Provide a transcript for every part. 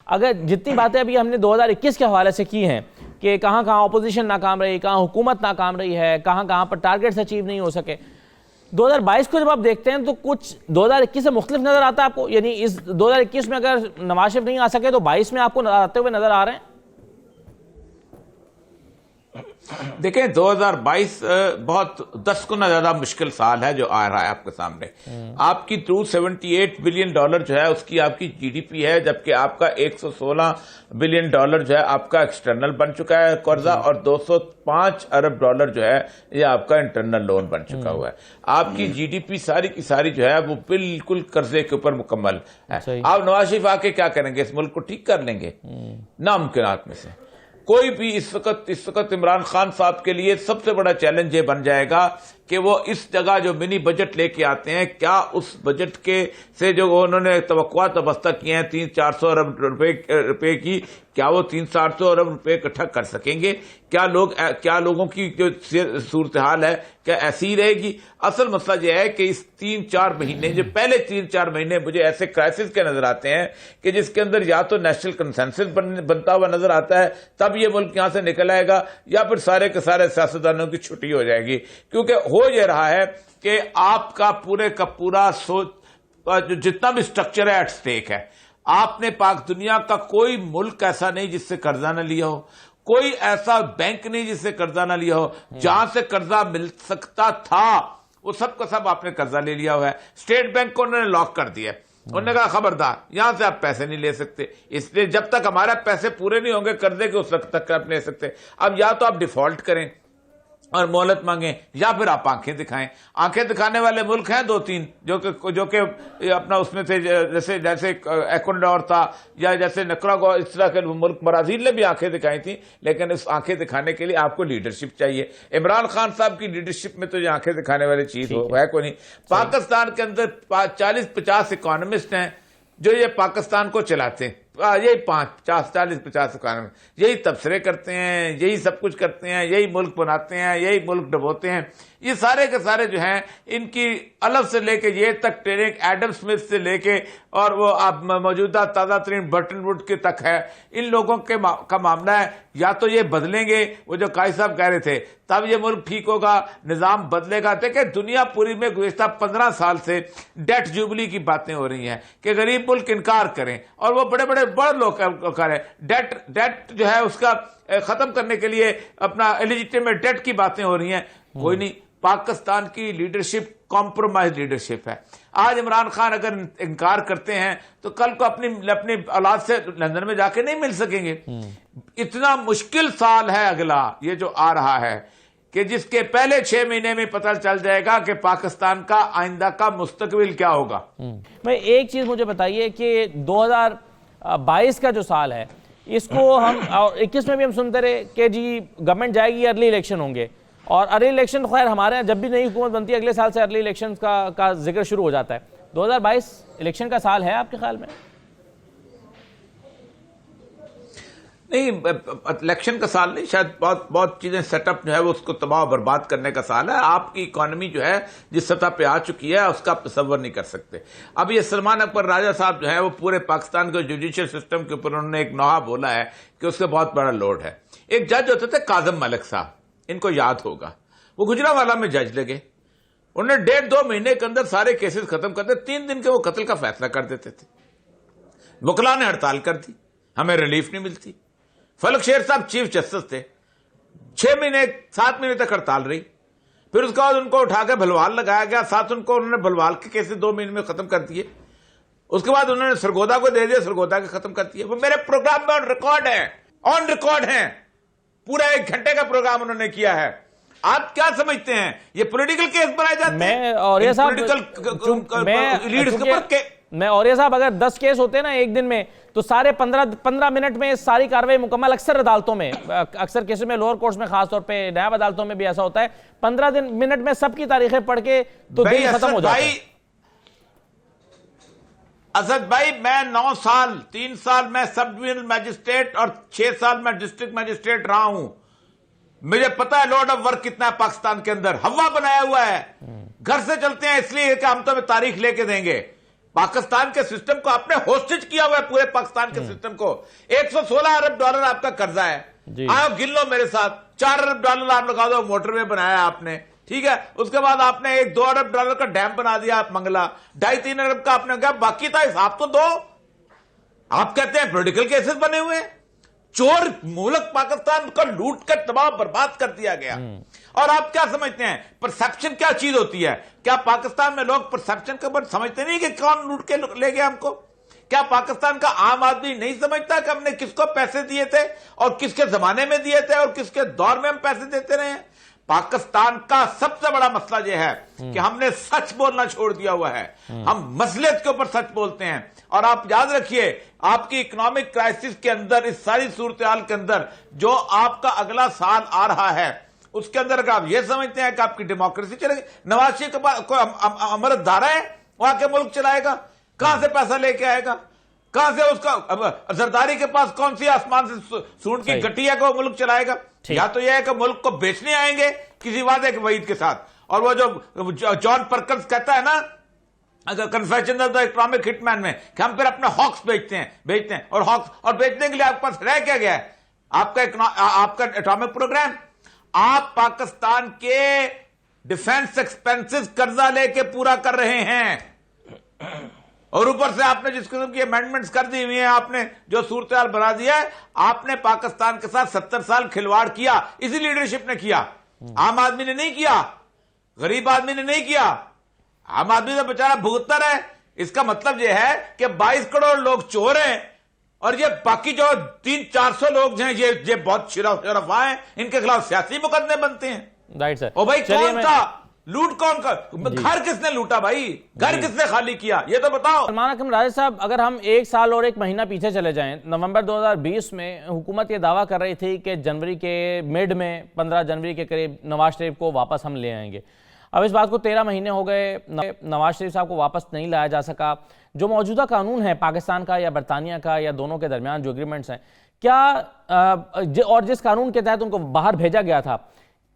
अगर जितनी बातें अभी हमने 2021 के हवाले से की हैं कि कहाँ कहाँ अपोजिशन नाकाम रही, कहाँ हुकूमत नाकाम रही है, कहाँ कहाँ पर टारगेट्स अचीव नहीं हो सके, 2022 को जब आप देखते हैं तो कुछ 2021 से मुख्तलिफ नजर आता है आपको? यानी इस 2021 में अगर नवाज शरीफ नहीं आ सके तो 22 में आपको आते हुए नजर आ रहे हैं? देखें 2022 बहुत 10 गुना ज्यादा मुश्किल साल है जो आ रहा है आपके सामने। आपकी $278 बिलियन जो है उसकी आपकी जीडीपी है, जबकि आपका $116 बिलियन जो है आपका एक्सटर्नल बन चुका है कर्जा, और $205 अरब जो है ये आपका इंटरनल लोन बन चुका हुआ है। आपकी जीडीपी सारी की सारी जो है वो बिल्कुल कर्जे के ऊपर मुकम्मल है। आप नवाज शरीफ आके क्या करेंगे? इस मुल्क को ठीक कर लेंगे? नामुमकिनात में से कोई भी इस वक्त इमरान खान साहब के लिए सबसे बड़ा चैलेंज ये बन जाएगा कि वो इस जगह जो मिनी बजट लेके आते हैं, क्या उस बजट के से जो उन्होंने तवक्कुआत अबस्ता किए हैं 300-400 अरब रुपए की, क्या वो 300-400 अरब रुपए इकट्ठा कर सकेंगे? क्या लोगों की जो सूरत हाल है क्या ऐसी ही रहेगी? असल मसला यह है कि इस 3-4 महीने, जो पहले 3-4 महीने मुझे ऐसे क्राइसिस के नजर आते हैं कि जिसके अंदर या तो नेशनल कंसेंसस बनता हुआ नजर आता है, तब ये मुल्क यहां से निकल आएगा, या फिर सारे के सारे सियासतदानों की छुट्टी हो जाएगी। क्योंकि हो ये रहा है कि आपका पूरे का पूरा जितना भी स्ट्रक्चर है एट स्टेक है। आपने पाक दुनिया का कोई मुल्क ऐसा नहीं जिससे कर्जा ना लिया हो, कोई ऐसा बैंक नहीं जिससे कर्जा ना लिया हो। जहां से कर्जा मिल सकता था वो सब का सब आपने कर्जा ले लिया हुआ है। स्टेट बैंक को उन्होंने लॉक कर दिया, उन्होंने कहा खबरदार यहां से आप पैसे नहीं ले सकते, इसलिए जब तक हमारे पैसे पूरे नहीं होंगे कर्जे के उस वक्त तक आप ले सकते। अब या तो आप डिफॉल्ट करें और मोहलत मांगे, या फिर आप आंखें दिखाएं। आंखें दिखाने वाले मुल्क हैं 2-3 जो कि अपना उसमें थे, जैसे इक्वाडोर था, या जैसे निकरागुआ, इस तरह के मुल्क। ब्राजील ने भी आंखें दिखाई थी, लेकिन इस आंखें दिखाने के लिए आपको लीडरशिप चाहिए। इमरान खान साहब की लीडरशिप में तो ये आंखें दिखाने वाली चीज है कोई नहीं। पाकिस्तान के अंदर 40-50 इकोनॉमिस्ट हैं जो ये पाकिस्तान को चलाते हैं, यही 40-50 इकोनॉमिस्ट यही तबसरे करते हैं, यही सब कुछ करते हैं, यही मुल्क बनाते हैं, यही मुल्क डबोते हैं। ये सारे के सारे जो हैं इनकी अलग से लेके ये तक ट्रेनिंग एडम स्मिथ से लेके और वो आप मौजूदा ताज़ा तरीन बटन वुड के तक है। इन लोगों के का मामला है, या तो ये बदलेंगे, वो जो काई साहब कह रहे थे, तब ये मुल्क ठीक होगा, निजाम बदलेगा। देखिए दुनिया पूरी में गुज़िश्ता 15 साल से डेट जुबली की बातें हो रही हैं कि गरीब मुल्क इनकार करें, और वो बड़े लोग करें। डेट जो है उसका खत्म करने के लिए अपना इलिजिटिमेट डेट की बातें हो रही हैं। कोई नहीं, पाकिस्तान की लीडरशिप कॉम्प्रोमाइज लीडरशिप है। आज इमरान खान अगर इनकार करते हैं तो कल को अपनी औलाद से लंदन में जाके नहीं मिल सकेंगे। इतना मुश्किल साल है अगला ये जो आ रहा है कि जिसके पहले 6 महीने में पता चल जाएगा कि पाकिस्तान का आइंदा का मुस्तकबिल क्या होगा। मैं एक चीज मुझे बताइए कि 2022 का जो साल है इसको हम 21 में भी हम सुनते रहे कि जी गवर्नमेंट जाएगी, अर्ली इलेक्शन होंगे, और अर्ली इलेक्शन खैर हमारे यहाँ जब भी नई हुकूमत बनती है अगले साल से अर्ली इलेक्शन का जिक्र शुरू हो जाता है। 2022 इलेक्शन का साल है आपके ख्याल में? नहीं, इलेक्शन का साल नहीं, शायद बहुत चीजें सेटअप जो है वो उसको तबाह बर्बाद करने का साल है। आपकी इकोनॉमी जो है जिस सतह पे आ चुकी है उसका आप तसव्वुर नहीं कर सकते। अब ये सलमान अकबर राजा साहब जो है वो पूरे पाकिस्तान के जुडिशियल सिस्टम के ऊपर उन्होंने एक नोहा बोला है कि उसका बहुत बड़ा लोड है। एक जज होते थे काजम मलिक साहब, इनको याद होगा, वो गुजरांवाला में जज लगे, उन्होंने 1.5-2 महीने के अंदर सारे केसेस खत्म करते, 3 दिन के वो कत्ल का फैसला कर देते थे। वकला ने हड़ताल कर दी, हमें रिलीफ नहीं मिलती। फलक शेर साहब चीफ जस्टिस थे, 7 महीने तक हड़ताल रही, फिर उसके बाद उनको उठा के भलवाल लगाया गया, साथ उनको उन्होंने भलवाल के केसेस 2 महीने में खत्म कर दिए। उसके बाद उन्होंने सरगोदा को दे दिया, सरगोदा के खत्म कर दिए। वो मेरे प्रोग्राम में ऑन रिकॉर्ड है, पूरा 1 घंटे का प्रोग्राम उन्होंने किया है। आप क्या समझते हैं ये पॉलिटिकल केस बनाए जाते हैं? और साहब अगर 10 केस होते हैं ना एक दिन में, तो सारे 15 मिनट में सारी कार्रवाई मुकम्मल। अक्सर अदालतों में, अक्सर केसेस में, लोअर कोर्ट्स में खासतौर पे नायब अदालतों में भी ऐसा होता है, 15 मिनट में सबकी तारीखें पढ़ के तो दिन खत्म हो जाता है। असद भाई, मैं 9 साल, 3 साल मैं सब डिविजनल मैजिस्ट्रेट और 6 साल मैं डिस्ट्रिक्ट मैजिस्ट्रेट रहा हूं। मुझे पता है लोड ऑफ वर्क कितना है पाकिस्तान के अंदर। हवा बनाया हुआ है, घर से चलते हैं इसलिए कि हम तो तारीख लेके देंगे। पाकिस्तान के सिस्टम को आपने होस्टेज किया हुआ है, पूरे पाकिस्तान के सिस्टम को। 116 अरब डॉलर आपका कर्जा है। आप गिन लो मेरे साथ, 4 अरब डॉलर आप लगा दो, मोटरवे बनाया आपने, ठीक है। उसके बाद आपने 1-2 अरब डॉलर का डैम बना दिया आप मंगला, 2.5-3 अरब का आपने कहा, बाकी था हिसाब तो दो। आप कहते हैं पॉलिटिकल केसेस बने हुए हैं। चोर मुल्क पाकिस्तान को लूट कर तबाह बर्बाद कर दिया गया। और आप क्या समझते हैं परसेप्शन क्या चीज होती है? क्या पाकिस्तान में लोग परसेप्शन के ऊपर समझते नहीं कि कौन लूट के ले गया हमको? क्या पाकिस्तान का आम आदमी नहीं समझता कि हमने किसको पैसे दिए थे और किसके जमाने में दिए थे और किसके दौर में हम पैसे देते रहे हैं? पाकिस्तान का सबसे बड़ा मसला यह है कि हमने सच बोलना छोड़ दिया हुआ है। हम मसलियत के ऊपर सच बोलते हैं। और आप याद रखिए, आपकी इकोनॉमिक क्राइसिस के अंदर, इस सारी सूरत हाल के अंदर जो आपका अगला साल आ रहा है, उसके अंदर अगर आप ये समझते हैं कि आपकी डेमोक्रेसी चलेगी, नवाज शरीफ के पास कोई अमृत धारा है, वहां के मुल्क चलाएगा? कहां से पैसा लेके आएगा? कहां से उसका जरदारी के पास कौन सी आसमान से सूंड की गट्टिया को मुल्क चलाएगा? या तो यह है कि मुल्क को बेचने आएंगे किसी वादे के वईद के साथ। और वो जो जॉन परकन्स कहता है ना, अगर confession of the economic hitman में, कि हम फिर अपने हॉक्स बेचते हैं और हॉक्स, और बेचने के लिए आपके पास रह क्या गया है? आपका एटॉमिक प्रोग्राम। आप पाकिस्तान के डिफेंस एक्सपेंसेस कर्जा लेके पूरा कर रहे हैं, और ऊपर से आपने जिस किस्म की अमेंडमेंट्स कर दी हुई है, आपने जो सूरत हाल बना दिया है, आपने पाकिस्तान के साथ 70 साल खिलवाड़ किया। इसी लीडरशिप ने किया, आम आदमी ने नहीं किया, गरीब आदमी ने नहीं किया। आम आदमी तो बेचारा भुगतता है। इसका मतलब यह है कि 22 करोड़ लोग चोर हैं, और ये बाकी जो 300-400 लोग हैं, ये बहुत शरफा हैं, इनके खिलाफ सियासी मुकदमे बनते हैं। Right sir. ओ भाई, कौन था लूट? कौन कर? घर किसने लूटा भाई? घर किसने खाली किया? ये तो बताओ। सलमान अकरम राजा साहब, अगर हम 1 साल और 1 महीना पीछे चले जाएं, नवंबर 2020 में हुकूमत ये दावा कर रही थी कि जनवरी के मिड में, 15 जनवरी के करीब नवाज शरीफ को वापस हम ले आएंगे। अब इस बात को 13 महीने हो गए, नवाज शरीफ साहब को वापस नहीं लाया जा सका। जो मौजूदा कानून है पाकिस्तान का या बरतानिया का या दोनों के दरमियान जो एग्रीमेंट्स हैं, क्या और जिस कानून के तहत उनको बाहर भेजा गया था,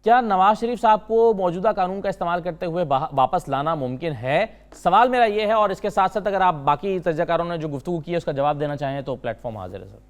क्या नवाज शरीफ साहब को मौजूदा कानून का इस्तेमाल करते हुए वापस लाना मुमकिन है? सवाल मेरा यह है। और इसके साथ साथ अगर आप बाकी तर्जकारों ने जो गुफ्तगू की है उसका जवाब देना चाहें तो प्लेटफॉर्म हाजिर है सर।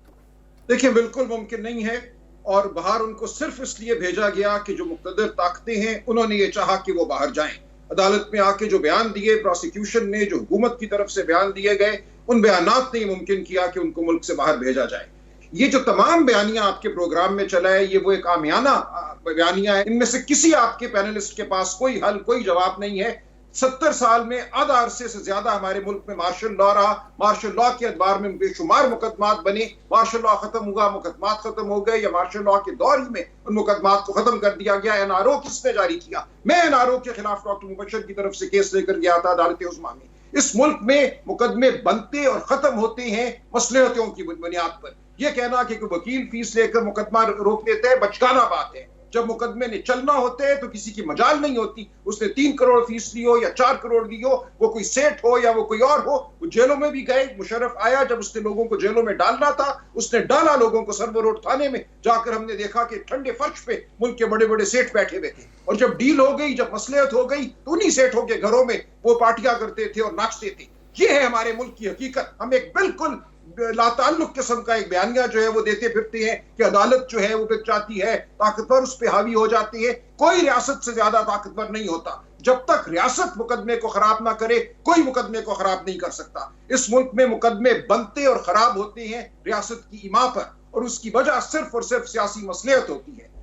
देखिए, बिल्कुल मुमकिन नहीं है। और बाहर उनको सिर्फ इसलिए भेजा गया कि जो मुक़द्दर ताकतें हैं उन्होंने ये चाहा कि वो बाहर जाएं। अदालत में आके जो बयान दिए प्रोसिक्यूशन ने, जो हुकूमत की तरफ से बयान दिए गए, उन बयानात ने मुमकिन किया कि उनको मुल्क से बाहर भेजा जाए। ये जो तमाम बयानियां आपके प्रोग्राम में चला है, ये वो एक आमियाना बयानियां है। इनमें से किसी आपके पैनलिस्ट के पास कोई हल, कोई जवाब नहीं है। 70 साल में आधा अरसे से ज्यादा हमारे मुल्क में मार्शल लॉ रहा। मार्शल लॉ के अदबार में बेशुमार मुकदमात बने। मार्शल लॉ खत्म हुआ, मुकदमात खत्म हो गए, या मार्शल लॉ के दौर ही में उन मुकदमात को खत्म कर दिया गया। एनआरओ किसने जारी किया? मैं एनआरओ के खिलाफ डॉक्टर मुबशर की तरफ से केस लेकर गया था अदालत उस्मा में। इस मुल्क में मुकदमे बनते और खत्म होते हैं मसलहतों की बुनियाद पर। यह कहना कि वकील फीस लेकर मुकदमा रोक देते हैं, बचकाना बात है। जब मुकदमे ने चलना होते हैं तो किसी की मजाल नहीं होती। उसने 3 करोड़ फीस ली हो या 4 करोड़ ली हो, वो कोई सेठ हो या वो कोई और हो, वो जेलों में भी गए। मुशर्रफ आया, जब उसने लोगों को जेलों में डालना था, उसने डाला लोगों को। सर्वर रोड थाने में जाकर हमने देखा कि ठंडे फर्श पे मुल्क के बड़े बड़े सेठ बैठे हुए थे। और जब डील हो गई, जब मसलियत हो गई, तो उन्हीं सेठों के घरों में वो पार्टियां करते थे और नाचते थे। ये है हमारे मुल्क की हकीकत। हम एक बिल्कुल लाताल्लुक किस्म का एक बयानिया जो है वो देते फिरते हैं कि अदालत जो है वो बिक जाती है, ताकतवर उस पर हावी हो जाती है। कोई रियासत से ज्यादा ताकतवर नहीं होता। जब तक रियासत मुकदमे को खराब ना करे, कोई मुकदमे को खराब नहीं कर सकता। इस मुल्क में मुकदमे बनते और खराब होते हैं रियासत की इमा पर, और उसकी वजह सिर्फ और सिर्फ सियासी मसलियत होती है।